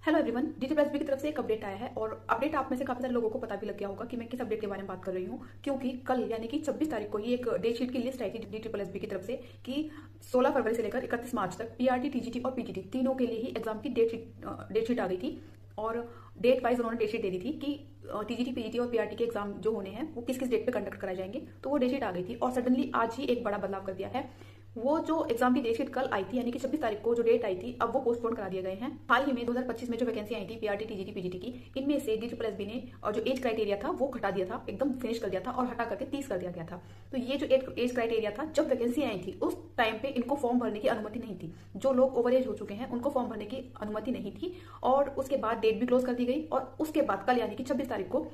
Hello everyone, DTPSB की तरफ से एक अपडेट आया है और अपडेट आप में से काफी सारे लोगों को पता भी लग गया होगा कि मैं किस अपडेट के बारे में बात कर रही हूँ। क्योंकि कल यानी कि 26 तारीख को ही एक डेट शीट की लिस्ट आई थी DTPSB की तरफ से कि 16 फरवरी से लेकर 31 मार्च तक PRT, TGT और PGT तीनों के लिए ही एग्जाम की डेट शीट आ गई थी। और डेट वाइज उन्होंने डेट शीट दे दी थी कि TGT, PGT और PRT के एग्जाम जो होने हैं वो किस किस डेट पे कंडक्ट कराए जाएंगे। तो वो डेट शीट आ गई थी और सडनली आज ही एक बड़ा बदलाव कर दिया है। वो जो एग्जाम की डेट शीट कल आई थी यानी कि 26 तारीख को जो डेट आई थी, अब वो पोस्टपोन करा दिए गए हैं। हाल ही में 2025 में जो वैकेंसी आई थी PRT, TGT, PGT की, इनमें से DTPSB ने और जो एज क्राइटेरिया था वो घटा दिया था, एकदम फिनिश कर दिया था और हटा करके 30 कर दिया गया था। तो ये जो एज क्राइटेरिया था, जब वैकेंसी आई थी उस टाइम पे इनको फॉर्म भरने की अनुमति नहीं थी। जो लोग ओवर एज हो चुके हैं उनको फॉर्म भरने की अनुमति नहीं थी। और उसके बाद डेट भी क्लोज कर दी गई और उसके बाद कल यानी कि 26 तारीख को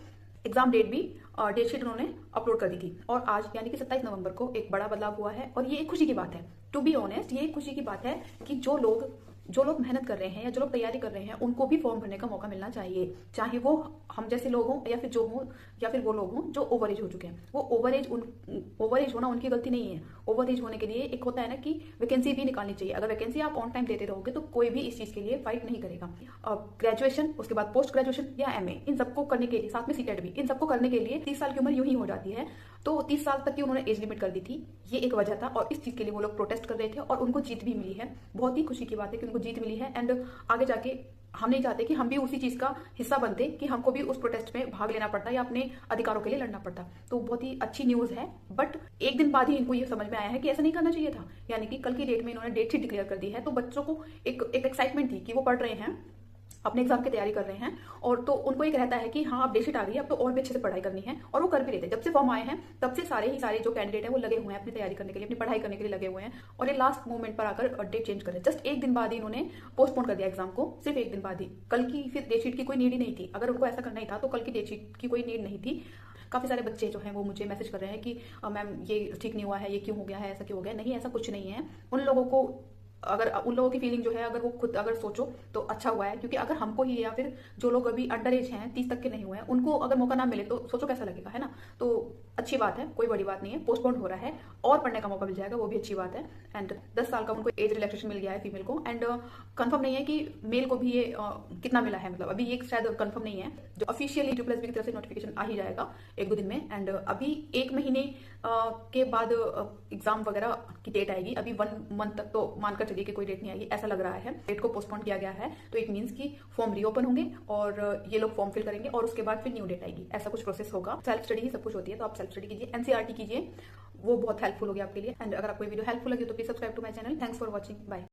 एग्जाम डेट भी डेट शीट उन्होंने अपलोड कर दी थी। और आज यानी कि 27 नवंबर को एक बड़ा बदलाव हुआ है और ये एक खुशी की बात है। टू बी ऑनेस्ट, ये एक खुशी की बात है कि जो लोग मेहनत कर रहे हैं या जो लोग तैयारी कर रहे हैं उनको भी फॉर्म भरने का मौका मिलना चाहिए। चाहे वो हम जैसे लोग हों या फिर जो हों या फिर वो लोग हों जो ओवर एज हो चुके हैं। वो ओवर एज होना उनकी गलती नहीं है। ओवर एज होने के लिए एक होता है ना कि वैकेंसी भी निकालनी चाहिए। अगर वैकेंसी आप ऑन टाइम देते रहोगे तो कोई भी इस चीज के लिए फाइट नहीं करेगा। ग्रेजुएशन, उसके बाद पोस्ट ग्रेजुएशन या MA, इन सबको करने के लिए, साथ में CTET भी, इन सबको करने के लिए 30 साल की उम्र यूं ही हो जाती है। तो 30 साल तक की उन्होंने एज लिमिट कर दी थी। ये एक वजह था और इस चीज के लिए वो लोग प्रोटेस्ट कर रहे थे और उनको जीत भी मिली है। बहुत ही खुशी की बात है कि उनको जीत मिली है। एंड आगे जाके हम नहीं चाहते कि हम भी उसी चीज का हिस्सा बनते, कि हमको भी उस प्रोटेस्ट में भाग लेना पड़ता या अपने अधिकारों के लिए लड़ना पड़ता। तो बहुत ही अच्छी न्यूज है। बट एक दिन बाद ही इनको ये समझ में आया है कि ऐसा नहीं करना चाहिए था। यानी कि कल की डेट में इन्होंने डेट शीट डिक्लेयर कर दी है तो बच्चों को एक एक्साइटमेंट थी कि वो पढ़ रहे हैं, अपने एग्जाम की तैयारी कर रहे हैं। और तो उनको एक रहता है कि हाँ, अब डेट शीट आ गई, अब तो और भी अच्छे से पढ़ाई करनी है। और वो कर भी रहे थे। जब से फॉर्म आए हैं तब से सारे जो कैंडिडेट हैं वो लगे हुए हैं अपनी तैयारी करने के लिए, अपनी पढ़ाई करने के लिए लगे हुए हैं। और ये लास्ट मोमेंट पर आकर डेट चेंज कर रहे हैं। जस्ट एक दिन बाद ही इन्होंने पोस्टपोन कर दिया एग्जाम को, सिर्फ एक दिन बाद ही। कल की फिर डेट शीट की कोई नीड ही नहीं थी। अगर उनको ऐसा करना ही था तो कल की डेट शीट की कोई नीड नहीं थी। काफी सारे बच्चे जो हैं वो मुझे मैसेज कर रहे हैं कि मैम ये ठीक नहीं हुआ है, ये क्यों हो गया है, ऐसा क्यों हो गया। नहीं, ऐसा कुछ नहीं है। उन लोगों की फीलिंग जो है, अगर वो खुद अगर सोचो तो अच्छा हुआ है। क्योंकि अगर हमको ही या फिर जो लोग अभी अंडर एज हैं, 30 तक के नहीं हुए हैं, उनको अगर मौका ना मिले तो सोचो कैसा लगेगा, है ना। तो अच्छी बात है, कोई बड़ी बात नहीं है। पोस्टपोन हो रहा है और पढ़ने का मौका मिल जाएगा, वो भी अच्छी बात है। एंड 10 साल का उनको एज रिलैक्सेशन मिल गया है फीमेल को। एंड कंफर्म नहीं है कि मेल को भी ये कितना मिला है, मतलब अभी ये शायद कंफर्म नहीं है। जो ऑफिशियली DTPSB की तरफ से नोटिफिकेशन आ ही जाएगा 1-2 दिन में। एंड अभी 1 महीने के बाद एग्जाम वगैरह की डेट आएगी। अभी 1 मंथ तक तो मानकर चलिए कि कोई डेट नहीं आएगी, ऐसा लग रहा है। डेट को पोस्टपोन किया गया है तो इट मीन्स कि फॉर्म रीओपन होंगे और ये लोग फॉर्म फिल करेंगे और उसके बाद फिर न्यू डेट आएगी। ऐसा कुछ प्रोसेस होगा। सेल्फ स्टडी ही सब कुछ होती है, तो आप सेल्फ स्टडी कीजिए, NCERT कीजिए, वो बहुत हेल्पफुल होगी आपके लिए। एंड अगर आपको वीडियो हेल्पफुल लगी तो please subscribe to my channel. Thanks for watching, bye.